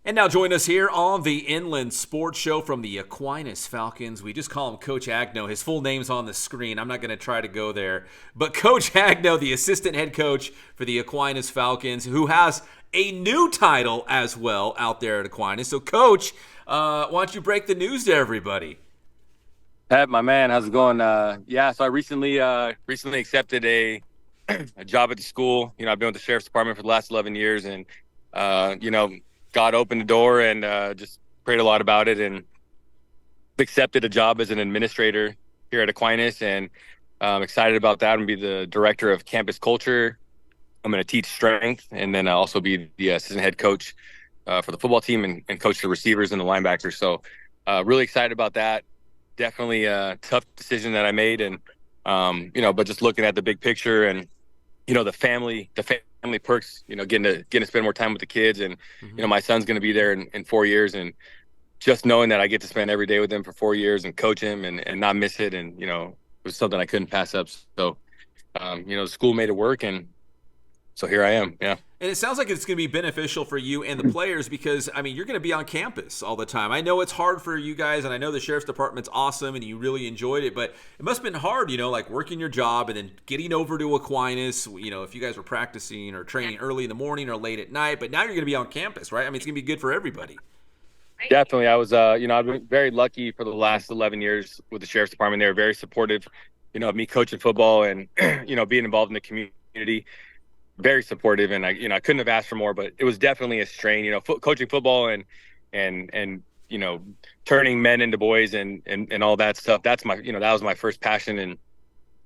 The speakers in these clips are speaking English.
And now join us here on the Inland Sports Show from the Aquinas Falcons. We just call him Coach Agno. His full name's on the screen. I'm not going to try to go there. But Coach Agno, the assistant head coach for the Aquinas Falcons, who has a new title as well out there at Aquinas. So, Coach, why don't you break the news to everybody? Pat, my man, how's it going? So I recently accepted a job at the school. I've been with the sheriff's department for the last 11 years, and God opened the door and just prayed a lot about it, and accepted a job as an administrator here at Aquinas, and I'm excited about that. I'm going to be the director of campus culture. I'm going to teach strength, and then I'll also be the assistant head coach for the football team and coach the receivers and the linebackers. So really excited about that. Definitely a tough decision that I made, and but just looking at the big picture and the family perks, getting to spend more time with the kids, and my son's going to be there in 4 years, and just knowing that I get to spend every day with him for 4 years and coach him and not miss it, and it was something I couldn't pass up. So the school made it work, and so here I am. Yeah. And it sounds like it's going to be beneficial for you and the players because, you're going to be on campus all the time. I know it's hard for you guys, and I know the sheriff's department's awesome and you really enjoyed it, but it must have been hard, like working your job and then getting over to Aquinas, if you guys were practicing or training early in the morning or late at night, but now you're going to be on campus, right? It's going to be good for everybody. Definitely. I was, I've been very lucky for the last 11 years with the sheriff's department. They were very supportive, of me coaching football and, being involved in the community. Very supportive, and I couldn't have asked for more, but it was definitely a strain, coaching football and turning men into boys and all that stuff. That's my, that was my first passion. And,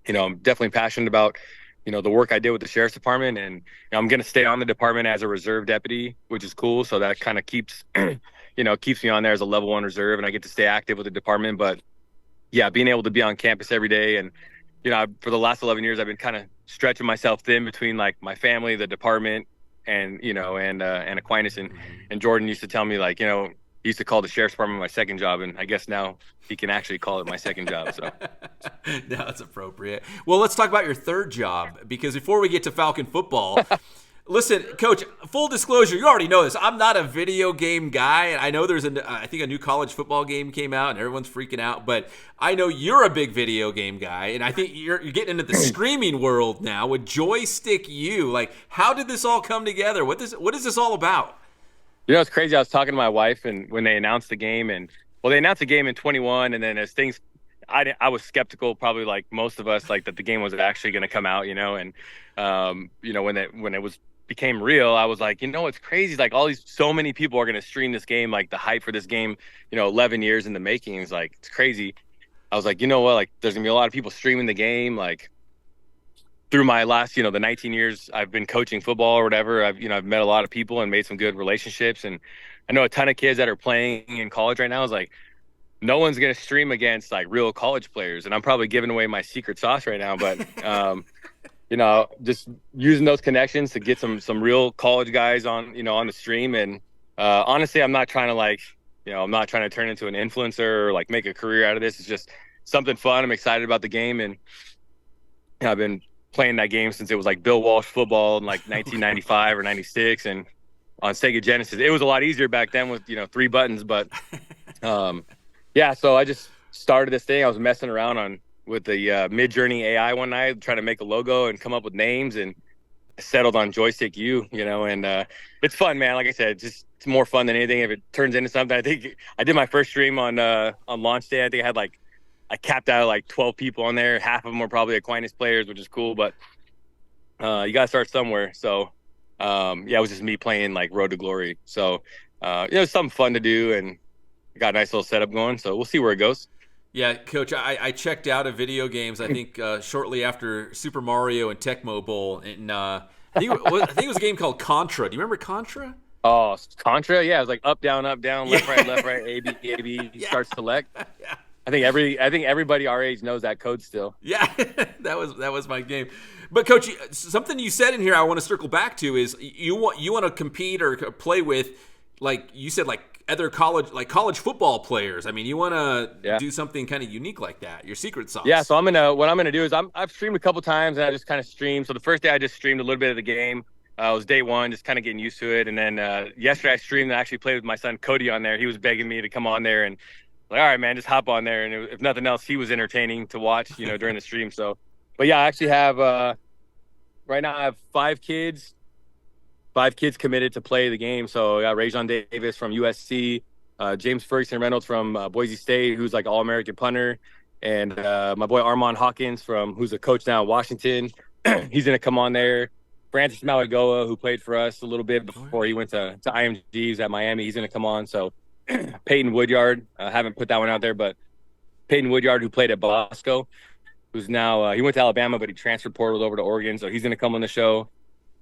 I'm definitely passionate about, the work I did with the sheriff's department, and I'm going to stay on the department as a reserve deputy, which is cool. So that kind of keeps, keeps me on there as a level 1 reserve, and I get to stay active with the department. But yeah, being able to be on campus every day, and, for the last 11 years, I've been kind of stretching myself thin between like my family, the department, and Aquinas, and Jordan used to tell me he used to call the sheriff's department my second job, and I guess now he can actually call it my second job. So now it's appropriate. Well, let's talk about your third job, because before we get to Falcon football, listen, Coach, full disclosure, you already know this. I'm not a video game guy. I know there's I think a new college football game came out and everyone's freaking out, but I know you're a big video game guy, and I think you're getting into the streaming world now with Joystick U. How did this all come together? What is this all about? It's crazy. I was talking to my wife, and when they announced the game, they announced the game in 21, and then as things, I was skeptical, probably like most of us, that the game was actually going to come out, and when it became real, I was like, it's crazy. So many people are going to stream this game, the hype for this game, 11 years in the making is it's crazy. I was like, there's going to be a lot of people streaming the game, through my last, the 19 years I've been coaching football or whatever. I've met a lot of people and made some good relationships. And I know a ton of kids that are playing in college right now. Is no one's going to stream against real college players. And I'm probably giving away my secret sauce right now, but, just using those connections to get some real college guys on, on the stream. And honestly, I'm not trying to I'm not trying to turn into an influencer or make a career out of this. It's just something fun. I'm excited about the game. And I've been playing that game since it was Bill Walsh football in 1995 or 96, and on Sega Genesis. It was a lot easier back then with 3 buttons, but so I just started this thing. I was messing around with the Midjourney AI one night, trying to make a logo and come up with names, and I settled on Joystick U, and it's fun, man. Like I said, it's more fun than anything if it turns into something. I think I did my first stream on launch day. I think I had I capped out 12 people on there. Half of them were probably Aquinas players, which is cool, but you got to start somewhere. So, it was just me playing Road to Glory. So, it's something fun to do, and got a nice little setup going. So we'll see where it goes. Yeah, Coach, I checked out of video games, I think, shortly after Super Mario and Tecmo Bowl. And I think it was a game called Contra. Do you remember Contra? Oh, Contra? Yeah, it was up, down, left, right, A, B, Yeah. Start, select. Yeah. I think everybody our age knows that code still. Yeah, that was my game. But Coach, something you said in here I want to circle back to is you want to compete or play with, you said, other college football players. You want to do something kind of unique like that. Your secret sauce. Yeah. So what I'm gonna do is I've streamed a couple times, and I just kind of streamed. So the first day I just streamed a little bit of the game. it was day one, just kind of getting used to it. And then yesterday I streamed. I actually played with my son Cody on there. He was begging me to come on there, and like, all right, man, just hop on there. And if nothing else, he was entertaining to watch, during the stream. So, but yeah, I actually have right now I have five kids committed to play the game. So I got Rajon Davis from USC, James Ferguson Reynolds from Boise State, who's like All-American punter, and my boy Armand Hawkins who's a coach now in Washington. He's gonna come on there. Francis Malagoa, who played for us a little bit before he went to IMGs at Miami, he's gonna come on. So Peyton Woodyard, haven't put that one out there, but Peyton Woodyard, who played at Bosco, who's now he went to Alabama, but he transferred portal over to Oregon, so he's gonna come on the show.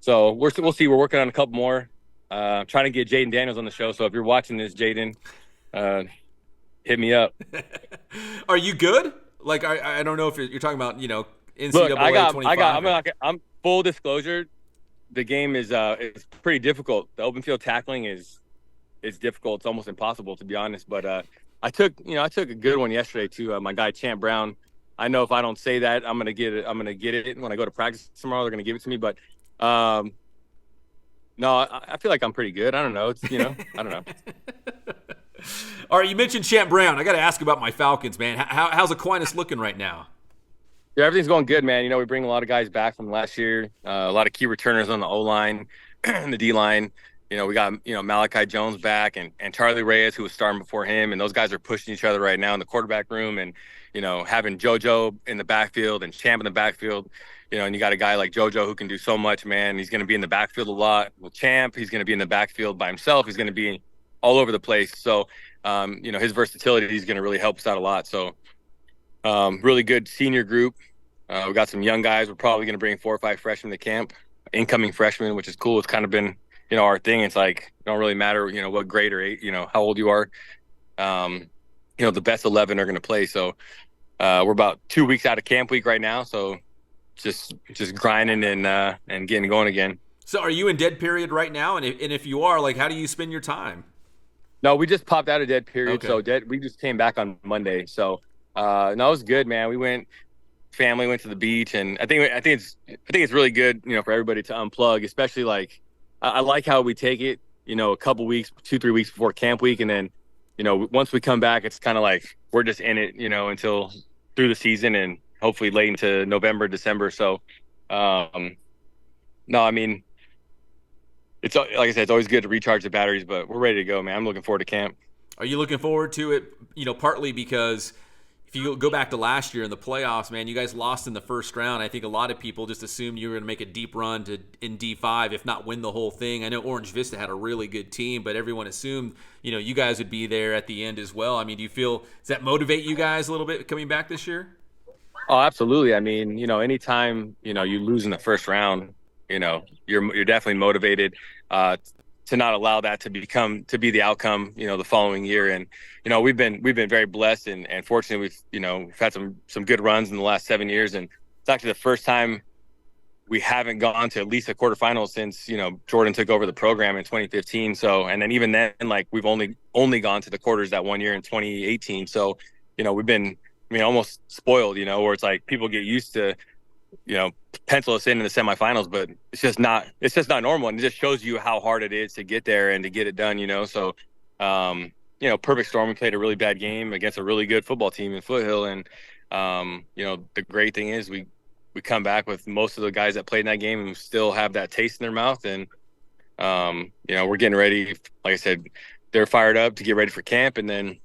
So we'll see. We're working on a couple more. Trying to get Jaden Daniels on the show. So if you're watching this, Jaden, hit me up. Are you good? Like I don't know if you're talking about NCAA. Look, I'm full disclosure. The game is pretty difficult. The open field tackling is difficult. It's almost impossible, to be honest. But I took a good one yesterday to my guy Champ Brown. I know if I don't say that, I'm gonna get it when I go to practice tomorrow. They're gonna give it to me, but. No, I feel like I'm pretty good. I don't know. It's I don't know. All right, you mentioned Champ Brown. I got to ask about my Falcons, man. How's Aquinas looking right now? Yeah, everything's going good, man. We bring a lot of guys back from last year. A lot of key returners on the O line, the D line. We got Malachi Jones back and Charlie Reyes, who was starting before him, and those guys are pushing each other right now in the quarterback room, and having JoJo in the backfield and Champ in the backfield. And you got a guy like JoJo who can do so much, man. He's going to be in the backfield a lot. With Champ, he's going to be in the backfield by himself. He's going to be all over the place. So, his versatility is going to really help us out a lot. So, really good senior group. We got some young guys. We're probably going to bring 4 or 5 freshmen to camp, incoming freshmen, which is cool. It's kind of been, our thing. It's like, it don't really matter, what grade or age, how old you are. The best 11 are going to play. So, we're about 2 weeks out of camp week right now. So, just grinding and getting going again. So are you in dead period right now? And if you are, like, how do you spend your time? No, we just popped out of dead period. Okay. So we just came back on Monday. So no, it was good, man. We went to the beach, and I think it's really good, for everybody to unplug, especially like I like how we take it, a couple weeks, 2-3 weeks before camp week, and then once we come back, it's kind of like we're just in it, until through the season and hopefully late into November, December. So, no, I mean, it's like I said, it's always good to recharge the batteries, but we're ready to go, man. I'm looking forward to camp. Are you looking forward to it? Partly because if you go back to last year in the playoffs, man, you guys lost in the first round. I think a lot of people just assumed you were going to make a deep run in D5, if not win the whole thing. I know Orange Vista had a really good team, but everyone assumed, you guys would be there at the end as well. I mean, does that motivate you guys a little bit coming back this year? Oh, absolutely. I mean, anytime, you lose in the first round, you're definitely motivated to not allow that to be the outcome, the following year. And, we've been very blessed and fortunate. We've had some good runs in the last 7 years. And it's actually the first time we haven't gone to at least a quarterfinal since, Jordan took over the program in 2015. So, and then even then, like, we've only gone to the quarters that one year in 2018. So, we've been, almost spoiled, where it's like people get used to, pencil us in the semifinals, but it's just not normal. And it just shows you how hard it is to get there and to get it done, So, perfect storm. We played a really bad game against a really good football team in Foothill. And, the great thing is we come back with most of the guys that played in that game and still have that taste in their mouth. And, we're getting ready. Like I said, they're fired up to get ready for camp. And then,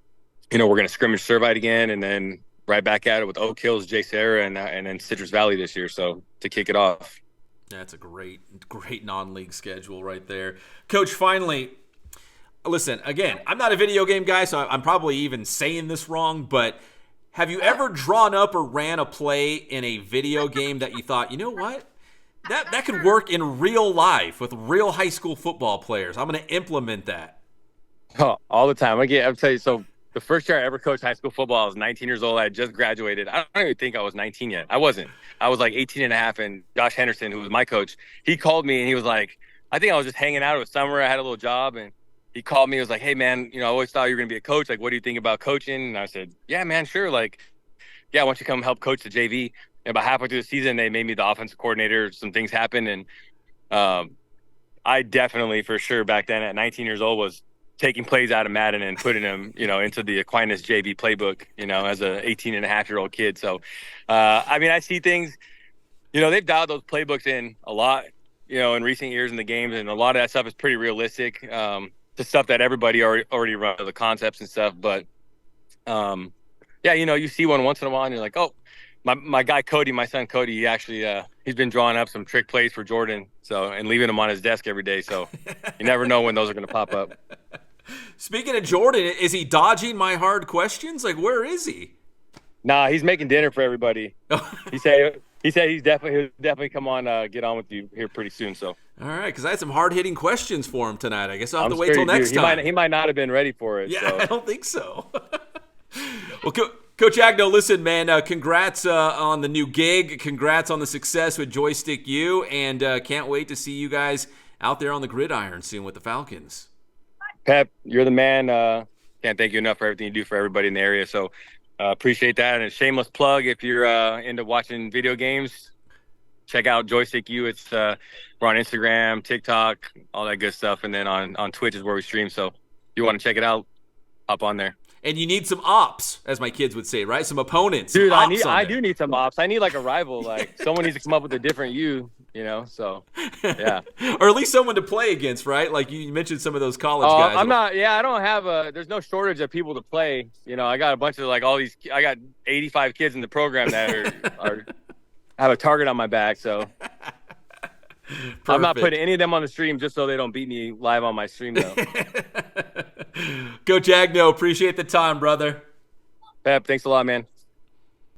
we're going to scrimmage Servite again, and then right back at it with Oak Hills, J. Sarah, and then Citrus Valley this year. So to kick it off. That's a great non-league schedule right there. Coach, finally, listen, again, I'm not a video game guy, so I'm probably even saying this wrong, but have you ever drawn up or ran a play in a video game that you thought, you know what? That could work in real life with real high school football players. I'm going to implement that. Oh, all the time. I'll tell you, so the first year I ever coached high school football, I was 19 years old. I had just graduated. I don't even think I was 19 yet. I wasn't. I was like 18 and a half. And Josh Henderson, who was my coach, he called me and he was like, I think I was just hanging out. It was summer. I had a little job. And he called me. He was like, hey, man, I always thought you were going to be a coach. Like, what do you think about coaching? And I said, yeah, man, sure. Like, yeah, why don't you come help coach the JV? And about halfway through the season, they made me the offensive coordinator. Some things happened. And I definitely, for sure, back then at 19 years old, was taking plays out of Madden and putting them, into the Aquinas JV playbook, as a 18 and a half year old kid. So, I mean, I see things, they've dialed those playbooks in a lot, in recent years in the games, and a lot of that stuff is pretty realistic. The stuff that everybody already run, the concepts and stuff. But, yeah, you see one once in a while and you're like, oh, my guy Cody, my son Cody, he actually he's been drawing up some trick plays for Jordan, and leaving them on his desk every day. So you never know when those are going to pop up. Speaking of Jordan, is he dodging my hard questions? Like, where is he? Nah, he's making dinner for everybody. He said he'll definitely come on, get on with you here pretty soon. So all right, because I had some hard hitting questions for him tonight. I guess I'll have to wait till next time. He might not have been ready for it. Yeah, so. I don't think so. Well, Coach Agno, listen, man, congrats on the new gig. Congrats on the success with Joystick U, and can't wait to see you guys out there on the gridiron soon with the Falcons. Pep, you're the man. Can't thank you enough for everything you do for everybody in the area. So appreciate that. And a shameless plug, if you're into watching video games, check out Joystick U. It's we're on Instagram, TikTok, all that good stuff. And then on Twitch is where we stream. So if you want to check it out, hop on there. And you need some ops, as my kids would say, right? Some opponents. Dude, some I do need some ops. I need like a rival. Like someone needs to come up with a different you, so yeah. Or at least someone to play against, right? Like you mentioned some of those college guys. I don't have there's no shortage of people to play. I got a bunch of I got 85 kids in the program that are have a target on my back, so Perfect. I'm not putting any of them on the stream just so they don't beat me live on my stream, though. Coach Agno, appreciate the time, brother. Pep, thanks a lot, man.